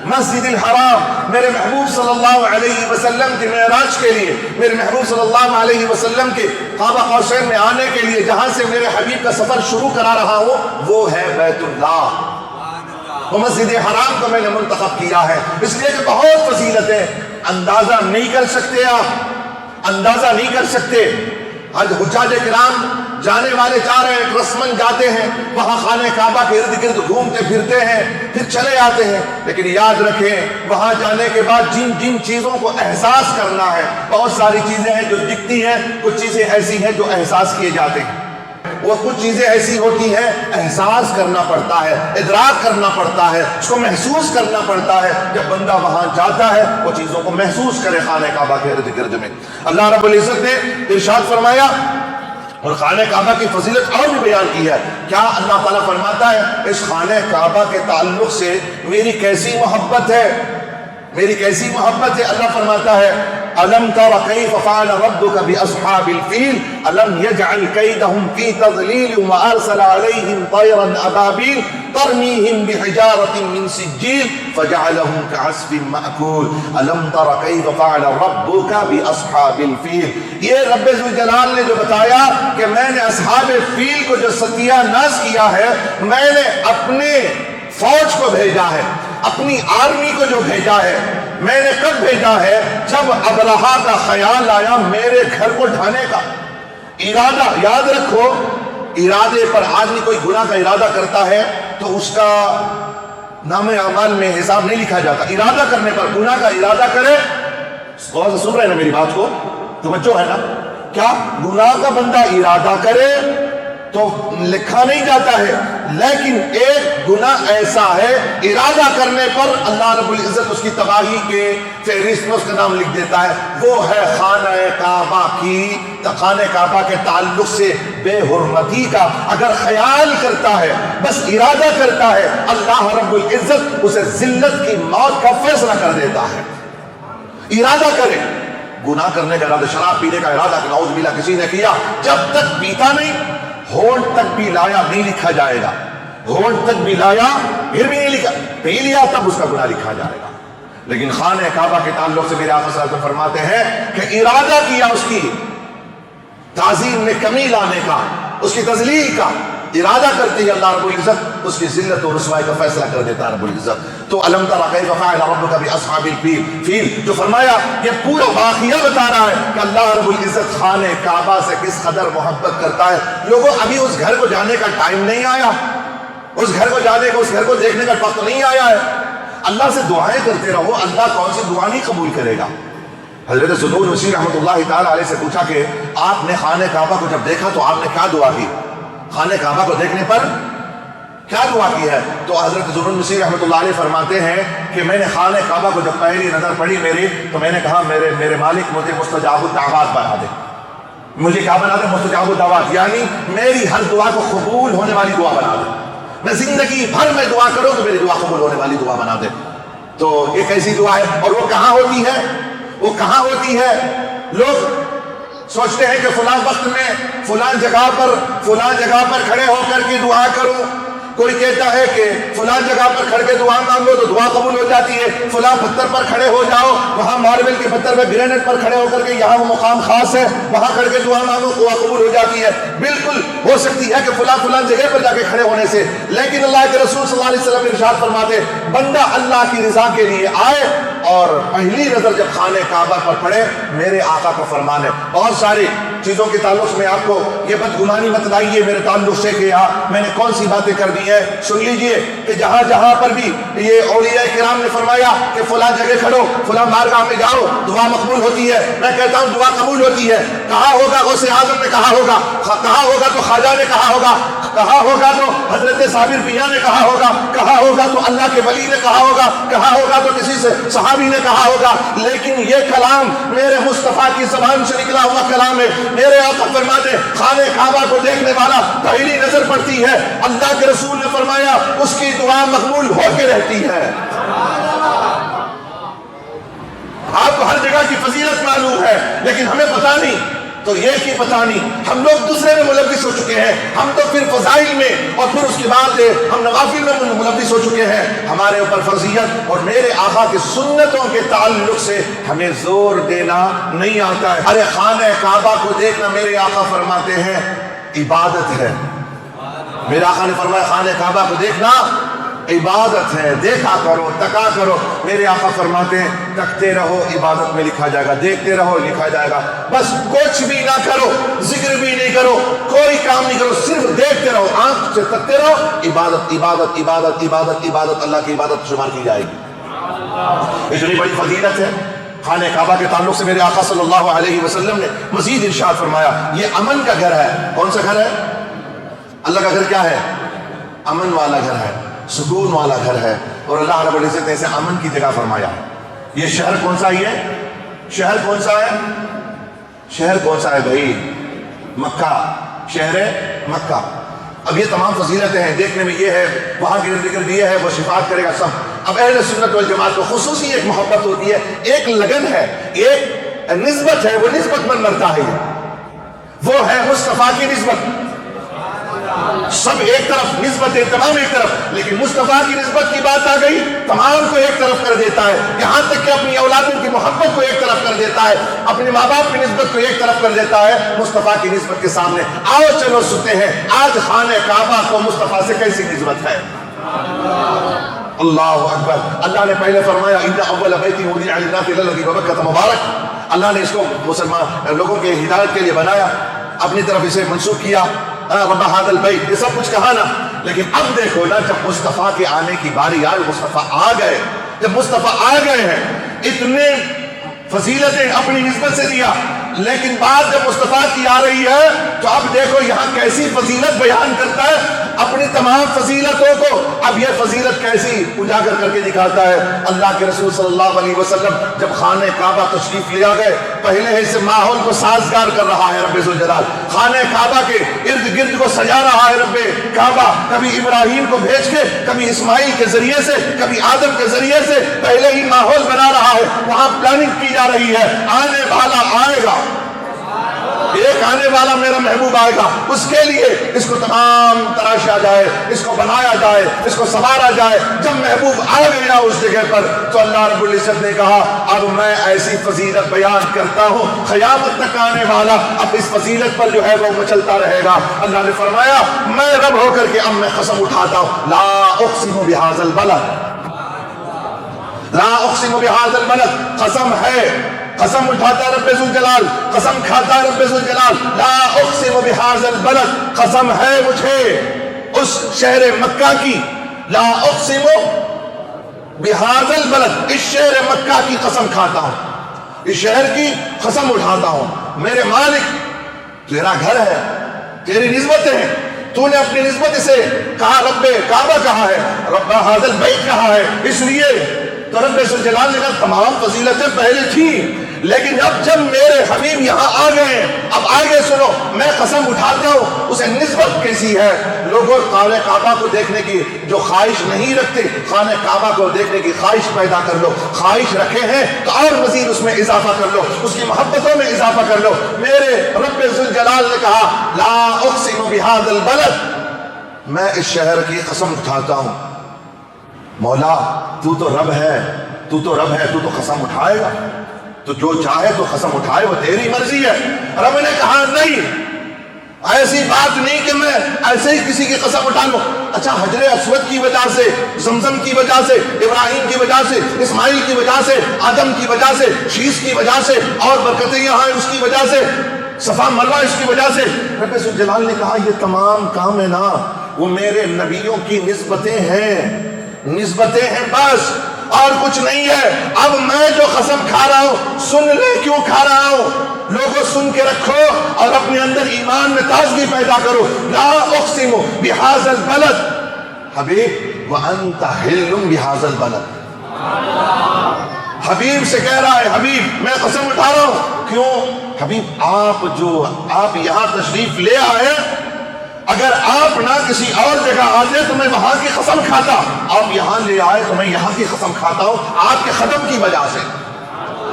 المسجد الحرام، میرے محبوب صلی اللہ علیہ وسلم کے معراج کے لیے، میرے محبوب صلی اللہ علیہ وسلم کے کعبہ قوسین میں آنے کے لیے جہاں سے میرے حبیب کا سفر شروع کرا رہا ہوں وہ ہے بیت اللہ، وہ مسجد حرام کو میں نے منتخب کیا ہے، اس لیے کہ بہت فضیلتیں اندازہ نہیں کر سکتے، آپ اندازہ نہیں کر سکتے۔ آج حجاج کرام جانے والے جا رہے ہیں، رسمن جاتے ہیں، وہاں خانہ کعبہ کے ارد گرد گھومتے پھرتے ہیں، پھر چلے آتے ہیں، لیکن یاد رکھیں وہاں جانے کے بعد جن جن چیزوں کو احساس کرنا ہے، بہت ساری چیزیں ہیں جو دکھتی ہیں، کچھ چیزیں ایسی ہیں جو احساس کیے جاتے ہیں، وہ کچھ چیزیں ایسی ہوتی ہیں احساس کرنا پڑتا ہے، ادراک کرنا پڑتا ہے، اس کو محسوس کرنا پڑتا ہے۔ جب بندہ وہاں جاتا ہے وہ چیزوں کو محسوس کرے خانہ کعبہ کے ارد گرد میں۔ اللہ رب العزت نے ارشاد فرمایا اور خانہ کعبہ کی فضیلت اور بھی بیان کی ہے، کیا اللہ تعالیٰ فرماتا ہے اس خانہ کعبہ کے تعلق سے میری کیسی محبت ہے، میری کیسی محبت ہے۔ اللہ فرماتا ہے أَلَمْ تَرَ كَيْفَ فَعَلَ رَبُّكَ بِأَصْحَابِ الْفِيلِ أَلَمْ يَجْعَلْ كَيْدَهُمْ فِي تَضْلِيلٍ وَأَرْسَلَ عَلَيْهِمْ طَيْرًا أَبَابِيلَ تَرْمِيهِمْ بِحِجَارَةٍ مِّن سِجِّيلٍ فَجَعَلَهُمْ كَعَصْفٍ مَّأْكُولٍ أَلَمْ تَرَ كَيْفَ فَعَلَ رَبُّكَ بِأَصْحَابِ الْفِيلِ، یہ رب ذوالجلال نے جو بتایا کہ میں نے اصحاب فیل کو جو ستیہ ناز کیا ہے، میں نے اپنے فوج کو بھیجا ہے، اپنی آرمی کو جو بھیجا ہے، میں نے کب بھیجا ہے؟ جب ابرہا کا خیال آیا میرے گھر کو ڈھانے کا ارادہ۔ یاد رکھو ارادے پر آدمی کوئی گناہ کا ارادہ کرتا ہے تو اس کا نام اعمال میں حساب نہیں لکھا جاتا، ارادہ کرنے پر گناہ کا ارادہ کرے، غور سے سن رہے ہیں نا میری بات کو، توجہ ہے نا، کیا گناہ کا بندہ ارادہ کرے تو لکھا نہیں جاتا ہے، لیکن ایک گناہ ایسا ہے ارادہ کرنے پر اللہ رب العزت اس کی تباہی کے فہرست میں اس کا نام لکھ دیتا ہے، وہ ہے خانہ کعبہ کی، خانہ کعبہ کے تعلق سے بے حرمتی کا اگر خیال کرتا ہے، بس ارادہ کرتا ہے، اللہ رب العزت اسے ذلت کی موت کا فیصلہ کر دیتا ہے۔ ارادہ کرے، گناہ کرنے کا ارادہ، شراب پینے کا ارادہ کہ نعوذ باللہ کسی نے کیا، جب تک پیتا نہیں ہونٹ تک بھی لایا نہیں لکھا جائے گا، ہونٹ تک بھی لایا پھر بھی نہیں لکھا، پی لیا تب اس کا گناہ لکھا جائے گا۔ لیکن خانہ کعبہ کے تعلق سے میرے آقا صلی اللہ علیہ وسلم فرماتے ہیں کہ ارادہ کیا اس کی تعظیم میں کمی لانے کا، اس کی تذلیل کا، ارادہ کرتی ہے اللہ رب العزت اس کی ذلت و رسوائی کا فیصلہ کر دیتا ہے رب العزت۔ تو أَلَمْ تَرَ كَيْفَ فَعَلَ رَبُّكَ بِأَصْحَابِ الْفِيلِ جو فرمایا یہ پورا واقعہ بتا رہا ہے کہ اللہ رب العزت خانہ کعبہ سے کس قدر محبت کرتا ہے۔ لوگوں ابھی اس گھر کو جانے کا ٹائم نہیں آیا، اس گھر کو جانے کا، اس گھر کو دیکھنے کا وقت نہیں آیا ہے، اللہ سے دعائیں کرتے رہو، اللہ کون سی دعا نہیں قبول کرے گا۔ حضرت ذوالنور مسیح رحمۃ اللہ تعالیٰ علیہ سے پوچھا کہ آپ نے خانہ کعبہ کو جب دیکھا تو آپ نے کیا دعا کی؟ خانہ کعبہ کو دیکھنے پر کیا دعا کی ہے؟ تو حضرت ذوالنور مسیح رحمۃ اللہ علیہ فرماتے ہیں کہ میں نے خانہ کعبہ کو جب پہلی نظر پڑی میری تو میں نے کہا میرے مالک مجھے مستجاب الدعوات بنا دے، مجھے کیا بنا دے؟ مستجاب الدعوات، یعنی میری ہر دعا کو قبول ہونے والی دعا بنا دے، میں زندگی بھر میں دعا کروں تو میری دعا قبول ہونے والی دعا بنا دے۔ تو یہ کیسی دعا ہے اور وہ کہاں ہوتی ہے؟ وہ کہاں ہوتی ہے؟ لوگ سوچتے ہیں کہ فلاں وقت میں فلاں جگہ پر کھڑے ہو کر کے دعا کروں، کوئی کہتا ہے کہ فلاں جگہ پر کھڑ کے دعا مانگو تو دعا قبول ہو جاتی ہے، فلاں پتھر پر کھڑے ہو جاؤ، وہاں ماربل کے پتھر پہ گرینٹ پر کھڑے ہو کر کے یہاں وہ مقام خاص ہے، وہاں کھڑ کے دعا مانگو دعا قبول ہو جاتی ہے۔ بالکل ہو سکتی ہے کہ فلاں جگہ پر جا کے کھڑے ہونے سے، لیکن اللہ کے رسول صلی اللہ علیہ وسلم ارشاد فرماتے بندہ اللہ کی رضا کے لیے آئے اور پہلی نظر جب خانہ کعبہ پر پڑے میرے آقا کو فرمانے۔ بہت ساری چیزوں کے تعلق سے میں آپ کو یہ بدگمانی مت لائیے میرے تعلق سے کہ میں نے کون سی باتیں کر دی ہیں، سن لیجئے کہ جہاں پر بھی یہ اولیاء کرام نے فرمایا کہ فلاں جگہ کھڑو، فلاں بارگاہ میں جاؤ دعا مقبول ہوتی ہے، میں کہتا ہوں دعا قبول ہوتی ہے۔ کہا ہوگا غوث اعظم نے کہا ہوگا تو خواجہ نے کہا ہوگا تو حضرت صابر پیاں نے کہا ہوگا تو اللہ کے ولی نے کہا ہوگا تو کسی سے صحابی نے کہا ہوگا، لیکن یہ کلام میرے مصطفیٰ کی زبان سے نکلا ہوا کلام ہے۔ میرے آقا فرماتے خانہ کعبہ کو دیکھنے والا پہلی نظر پڑتی ہے، اللہ کے رسول نے فرمایا اس کی دعا مقبول ہو کے رہتی ہے۔ آپ کو ہر جگہ کی فضیلت معلوم ہے لیکن ہمیں پتہ نہیں، تو یہ کہ پتہ نہیں، ہم لوگ دوسرے میں ملوث ہو چکے ہیں، ہم تو پھر فضائل میں اور پھر اس کے بعد ہم نوافل میں ملوث ہو چکے ہیں۔ ہمارے اوپر فرضیت اور میرے آقا کی سنتوں کے تعلق سے ہمیں زور دینا نہیں آتا ہے۔ ارے خانہ کعبہ کو دیکھنا، میرے آقا فرماتے ہیں عبادت ہے۔ میرے آقا نے فرمایا خانہ کعبہ کو دیکھنا عبادت ہے، دیکھا کرو، تکا کرو۔ میرے آقا فرماتے ہیں تکتے رہو عبادت میں لکھا جائے گا، دیکھتے رہو لکھا جائے گا، بس کچھ بھی نہ کرو، ذکر بھی نہیں کرو، کوئی کام نہیں کرو، صرف دیکھتے رہو، آنکھ سے تکتے رہو، عبادت عبادت عبادت عبادت عبادت، اللہ کی عبادت شمار کی جائے گی۔ اتنی بڑی فضیلت ہے خانہ کعبہ کے تعلق سے۔ میرے آقا صلی اللہ علیہ وسلم نے مزید ارشاد فرمایا یہ امن کا گھر ہے۔ کون سا گھر ہے؟ اللہ کا گھر کیا ہے؟ امن والا گھر ہے، سکون والا گھر ہے، اور اللہ رب العزت نے اسے امن کی جگہ فرمایا ہے۔ یہ شہر کون سا ہے؟ شہر کون سا ہے؟ شہر کون سا ہے بھائی؟ مکہ، شہر مکہ۔ اب یہ تمام فضیلتیں ہیں، دیکھنے میں یہ ہے، وہاں کے ذکر یہ ہے، وہ شفاعت کرے گا سب۔ اب اہل سنت والجماعت کو خصوصی ایک محبت ہوتی ہے، ایک لگن ہے، ایک نسبت ہے، وہ نسبت من مرتا ہے، وہ ہے مصطفیٰ کی نسبت۔ سب ایک طرف نسبت ہے، تمام ایک طرف، لیکن مصطفیٰ کی نسبت کی بات آ گئی تمام کو ایک طرف کر دیتا ہے، یہاں تک کہ اپنی اولادوں کی محبت کو ایک طرف کر دیتا ہے، اپنے ماں باپ کی نسبت کو ایک طرف کر دیتا ہے مصطفیٰ کی نسبت کے سامنے۔ آؤ چلو سنتے ہیں آج خانہ کعبہ کو مصطفیٰ سے کیسی نسبت ہے۔ اللہ اکبر۔ اللہ نے پہلے فرمایا ان اول بیت وضع للناس للذی ببکۃ مبارک، اللہ نے اس کو مسلمان لوگوں کے ہدایت کے لیے بنایا، اپنی طرف اسے منسوخ کیا، رب ھذا البیت، یہ سب کچھ کہا نا، لیکن اب دیکھو نا جب مصطفیٰ کے آنے کی باری آئی، مصطفیٰ آ گئے، جب مصطفیٰ آ گئے ہیں، اتنے فضیلتیں اپنی نسبت سے دیا، لیکن بات جب مصطفیٰ کی آ رہی ہے تو اب دیکھو یہاں کیسی فضیلت بیان کرتا ہے اپنی تمام فضیلتوں کو۔ اب یہ فضیلت کیسی اجاگر کر کے دکھاتا ہے۔ اللہ کے رسول صلی اللہ علیہ وسلم جب خانہ کعبہ تشریف لے گئے، پہلے اس ماحول کو سازگار کر رہا ہے رب ذوالجلال، خانہ کعبہ کے ارد گرد کو سجا رہا ہے رب کعبہ، کبھی ابراہیم کو بھیج کے، کبھی اسماعیل کے ذریعے سے، کبھی آدم کے ذریعے سے پہلے ہی ماحول بنا رہا ہے، وہاں پلاننگ کی جا رہی ہے، آنے والا آئے گا، ایک آنے والا میرا محبوب آئے گا، اس کے لیے اس کو تمام تراشا جائے، اس کو بنایا جائے، اس کو سنوارا جائے۔ جب محبوب آ گیا اس جگہ پر تو اللہ رب العزت نے کہا اب میں ایسی فضیلت بیان کرتا ہوں قیامت تک آنے والا اب اس فضیلت پر جو ہے وہ مچلتا رہے گا۔ اللہ نے فرمایا میں رب ہو کر کے اب میں قسم اٹھاتا ہوں، لا اقسم بہذا البلد، لا اقسم بہذا البلد، قسم ہے، قسم اٹھاتا رب ذوالجلال، قسم کھاتا رب ذوالجلال، لا اقسم بہذا البلد، قسم ہے مجھے اس شہر مکہ کی، لا اقسم بہذا البلد، اس شہر مکہ کی قسم کھاتا ہوں، اس شہر کی قسم اٹھاتا ہوں۔ میرے مالک تیرا گھر ہے، تیری نسبتیں ہیں، تو نے اپنی نسبت سے کہا رب کعبہ کہا ہے، رب ھذا البیت کہا ہے، اس لیے تو رب ذوالجلال نے کہا تمام فضیلتیں پہلے تھیں، لیکن اب جب میرے حبیب یہاں آ گئے، اب آگے سنو، میں قسم اٹھاتا ہوں اسے نسبت کیسی ہے۔ لوگوں خانہ کعبہ کو دیکھنے کی جو خواہش نہیں رکھتے، خانہ کعبہ کو دیکھنے کی خواہش پیدا کر لو، خواہش رکھے ہیں تو اور مزید اس میں اضافہ کر لو، اس کی محبتوں میں اضافہ کر لو۔ میرے رب ذوالجلال نے کہا لا اقسم بہذا البلد، میں اس شہر کی قسم اٹھاتا ہوں۔ مولا تو تو رب ہے، تو تو رب ہے، تو تو قسم اٹھائے گا، تو جو چاہے تو قسم اٹھائے، وہ تیری مرضی ہے۔ رب نے کہا نہیں، ایسی بات نہیں کہ میں ایسے ہی کسی کی قسم اٹھا لوں۔ اچھا حجر اسود کی وجہ سے، زمزم کی وجہ سے، ابراہیم کی وجہ سے، اسماعیل کی وجہ سے، آدم کی وجہ سے، شیش کی وجہ سے، اور برکتیں یہاں اس کی وجہ سے، صفا مروہ اس کی وجہ سے، رب ذوالجلال نے کہا یہ تمام کام ہے نا وہ میرے نبیوں کی نسبتیں ہیں، نسبتیں ہیں بس، اور کچھ نہیں ہے۔ اب میں جو قسم کھا رہا ہوں سن لے کیوں کھا رہا ہوں، لوگوں سن کے رکھو اور اپنے اندر ایمان میں تازگی پیدا کرو۔ لا اقسم بہذا البلد، حبیب وانت حل بہذا البلد، حبیب سے کہہ رہا ہے حبیب میں قسم اٹھا رہا ہوں۔ کیوں حبیب؟ آپ یہاں تشریف لے آئے، اگر آپ نہ کسی اور جگہ آتے تو میں وہاں کی قسم کھاتا، آپ یہاں لے آئے تو میں یہاں کی قسم کھاتا ہوں آپ کے قدم کی وجہ سے۔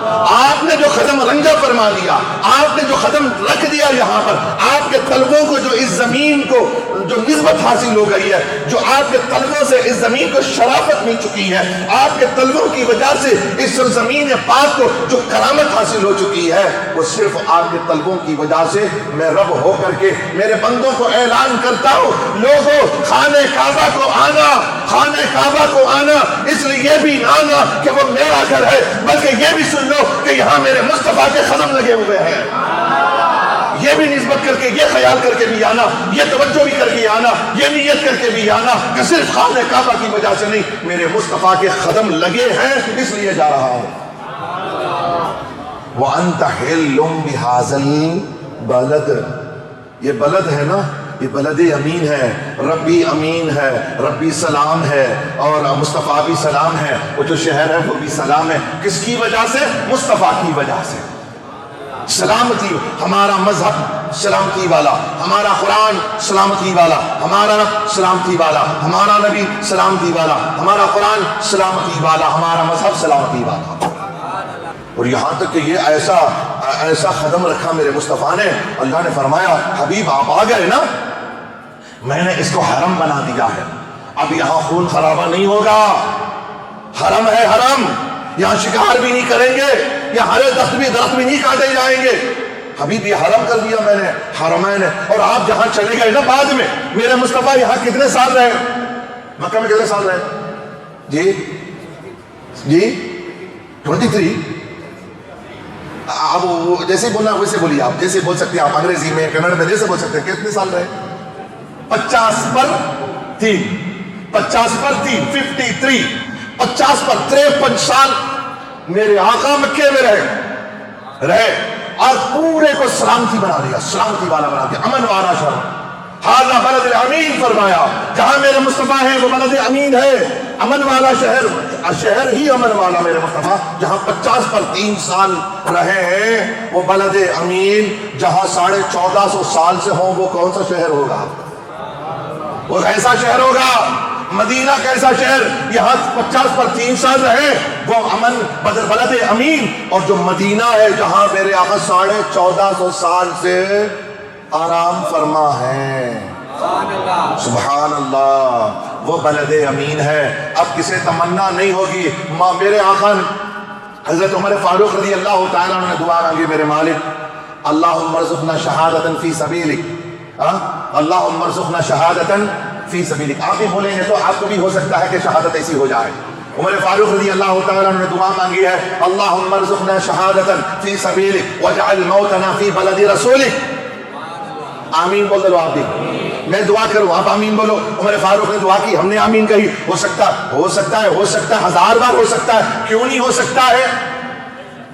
آپ نے جو قدم رنجا فرما دیا، آپ نے جو قدم رکھ دیا یہاں پر، آپ کے طلبوں کو جو اس زمین کو جو نسبت حاصل ہو گئی ہے، جو آپ کے طلبوں سے اس زمین کو شرافت مل چکی ہے، آپ کے طلبوں کی وجہ سے اس زمین پاک کو جو کرامت حاصل ہو چکی ہے، وہ صرف آپ کے طلبوں کی وجہ سے میں رب ہو کر کے میرے بندوں کو اعلان کرتا ہوں، لوگوں خانہ کعبہ کو آنا، خانہ کعبہ کو آنا، اس لیے بھی نہ آنا کہ وہ میرا گھر ہے، بلکہ یہ بھی سن لو کہ یہاں میرے مصطفیٰ کے قدم لگے ہوئے ہیں۔ یہ بھی نسبت کر کے، یہ خیال کر کے بھی آنا، یہ توجہ بھی کر کے آنا، یہ نیت کر کے بھی آنا کہ صرف خانہ کعبہ کی وجہ سے نہیں، میرے مصطفیٰ کے قدم لگے ہیں اس لیے جا رہا ہوں۔ وَأَنْتَ حِلٌّ بِهَذَا الْبَلَدِ، یہ بلد ہے نا، یہ بلد امین ہے، ربی امین ہے، ربی سلام ہے، اور مصطفیٰ بھی سلام ہے، وہ جو شہر ہے وہ بھی سلام ہے۔ کس کی وجہ سے؟ مصطفیٰ کی وجہ سے۔ سلامتی، ہمارا مذہب سلامتی والا، ہمارا قرآن سلامتی والا، ہمارا رب سلامتی والا، ہمارا نبی سلامتی والا، ہمارا قرآن سلامتی والا، ہمارا مذہب سلامتی والا۔ اور یہاں تک کہ یہ ایسا قدم رکھا میرے مصطفیٰ نے، اللہ نے فرمایا حبیب آپ آ گئے نا، میں نے اس کو حرم بنا دیا ہے، اب یہاں خون خرابہ نہیں ہوگا، حرم ہے حرم، یہاں شکار بھی نہیں کریں گے، یہاں ہرے درخت بھی نہیں کاٹے جائیں گے، حبیب یہ حرم کر دیا میں نے، حرمین ہے۔ اور آپ جہاں چلے گئے نا بعد میں، میرے مصطفیٰ یہاں کتنے سال رہے؟ مکہ میں کتنے سال رہے؟ جی 23۔ اب جیسے بولنا ویسے بولیے، آپ جیسے بول سکتے ہیں، آپ انگریزی میں کنڑ میں جیسے بول سکتے ہیں، کتنے سال رہے؟ 50 پر 3، 50 پر 3، 53، 50 پر 53 سال میرے آقا مکے میں رہے اور پورے کو سلامتی بنا دیا، سلامتی والا بنا دیا، امن والا شہر۔ ہاذا بلد امین فرمایا، جہاں میرے مصطفیٰ ہیں وہ بلد امین ہے، امن والا شہر، شہر ہی امن والا میرے مصطفیٰ، جہاں 50 پر 3 سال رہے ہیں وہ بلد امین، جہاں 1450 سال سے ہوں وہ کون سا شہر ہوگا؟ وہ کیسا شہر ہوگا؟ مدینہ کیسا شہر؟ یہاں 50 پر 3 سال رہے وہ امن بلد امین، اور جو مدینہ ہے جہاں میرے آقا 1450 سال سے آرام فرما ہے، سبحان اللہ، وہ بلد امین ہے۔ اب کسے تمنا نہیں ہوگی، میرے آقا حضرت عمر فاروق رضی اللہ تعالیٰ عنہ نے دعا مانگی، میرے مالک اللہم ارزقنا شہادتا فی سبیلک، اللہم ارزقنا شہادتا فی سبیلک۔ آپ بھی بولیں گے تو آپ کو بھی ہو سکتا ہے کہ شہادت ایسی ہو جائے۔ عمر فاروق رضی اللہ تعالیٰ عنہ نے دعا مانگی ہے، اللہم ارزقنا شہادتا فی سبیلک واجعل موتنا فی بلد رسولک۔ آمین بول دو آپ بھی، میں دعا کروں آپ آمین بولو۔ عمر فاروق نے دعا کی، ہم نے آمین کہی، ہو سکتا ہے 1000 بار ہو سکتا ہے، کیوں نہیں ہو سکتا ہے؟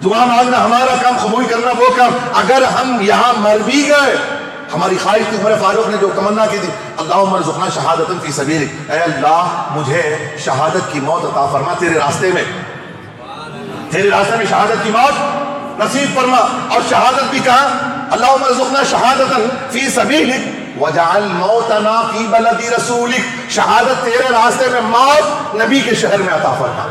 دعا مانگنا ہمارا کام، قبول کرنا وہ کام۔ اگر ہم یہاں مر بھی گئے، ہماری خواہش تھی، عمر فاروق نے جو تمنا کی تھی، اللہم ارزقنا شہادتا فی سبیلک، اے اللہ مجھے شہادت کی موت عطا فرما، تیرے راستے میں شہادت کی موت نصیب فرما۔ اور شہادت بھی کہا، اللہم ارزقنا شہادتا فی سبیلک وجعل موتنا فی بلد رسولک، شہادت تیرے راستے میں، موت نبی کے شہر میں عطا فرما۔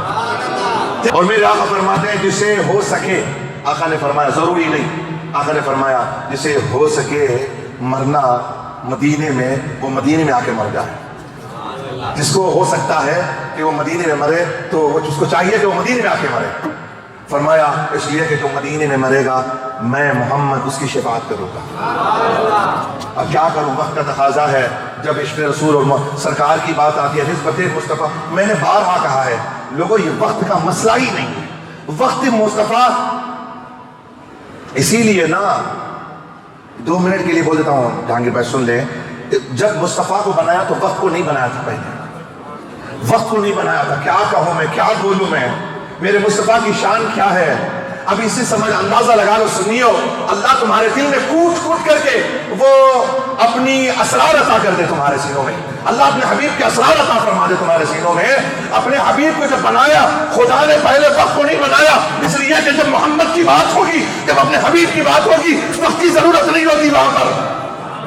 اور میرے آقا فرماتے ہیں جسے ہو سکے، آقا نے فرمایا ضروری نہیں، آقا نے فرمایا جسے ہو سکے مرنا مدینے میں، وہ مدینے میں آ کے مر جائے۔ جس کو ہو سکتا ہے کہ وہ مدینے میں مرے تو اس کو چاہیے کہ وہ مدینے میں آ کے مرے۔ فرمایا اس لیے کہ جو مدینے میں مرے گا میں محمد اس کی شفاعت کروں گا۔ اب کیا کروں، وقت کا تقاضا ہے، جب عشق رسول اور سرکار کی بات آتی ہے، نسبت مصطفیٰ، میں نے بارہا کہا ہے لوگوں یہ وقت کا مسئلہ ہی نہیں ہے، وقت مصطفیٰ۔ اسی لیے نا 2 منٹ کے لیے بول دیتا ہوں، جہانگیر بھائی سن لیں، جب مصطفیٰ کو بنایا تو وقت کو نہیں بنایا تھا، پہلے وقت کو نہیں بنایا تھا۔ کیا کہوں میں، کیا بولوں میں، میرے مصطفیٰ کی شان کیا ہے، اب اسے سمجھ اندازہ لگا لو، سنیو، اللہ تمہارے دل میں کوٹ کوٹ کر کے وہ اپنی اسرار عطا کر دے تمہارے سینوں میں، اللہ اپنے حبیب کے اسرار عطا فرما دے تمہارے سینوں میں۔ اپنے حبیب کو جب بنایا خدا نے پہلے وقت کو نہیں بنایا، اس لیے کہ جب محمد کی بات ہوگی، جب اپنے حبیب کی بات ہوگی، وقت کی ضرورت نہیں ہوتی وہاں پر،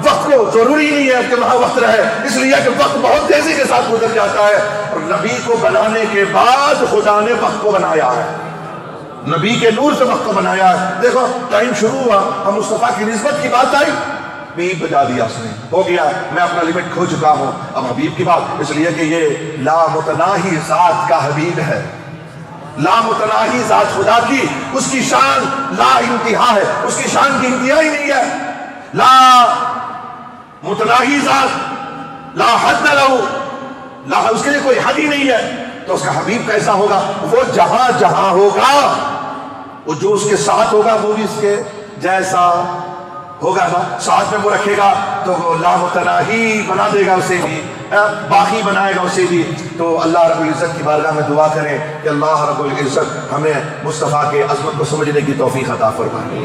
وقت کو ضروری نہیں ہے کہ وہاں وقت رہے، اس لیے کہ وقت بہت تیزی کے ساتھ گزر جاتا ہے۔ اور نبی کو بنانے کے بعد خدا نے وقت کو بنایا ہے، نبی کے نور سے وقت کو بنایا ہے۔ دیکھو ٹائم شروع ہوا، ہم مصطفیٰ کی نسبت کی بات آئی، بیب بجا دیا اس نے، ہو گیا میں اپنا لیمٹ کھو چکا ہوں۔ اب حبیب کی بات، اس لیے کہ یہ لامتناہی ذات کا حبیب ہے، لامتناہی ذات خدا کی، اس کی شان لا انتہا ہے، اس کی شان کی انتہا ہی نہیں ہے۔ لا متناہی ذات، لا حد لہو، لا اس کے لیے کوئی حد ہی نہیں ہے، تو اس کا حبیب کیسا ہوگا؟ وہ جہاں جہاں ہوگا، وہ جو اس کے ساتھ ہوگا وہ بھی اس کے جیسا ہوگا نا، ساتھ میں وہ رکھے گا تو وہ لامتناہی بنا دے گا اسے بھی، باقی بنائے گا اسے بھی۔ تو اللہ رب العزت کی بارگاہ میں دعا کریں کہ اللہ رب العزت ہمیں مصطفیٰ کے عظمت کو سمجھنے کی توفیق عطا فرمائے۔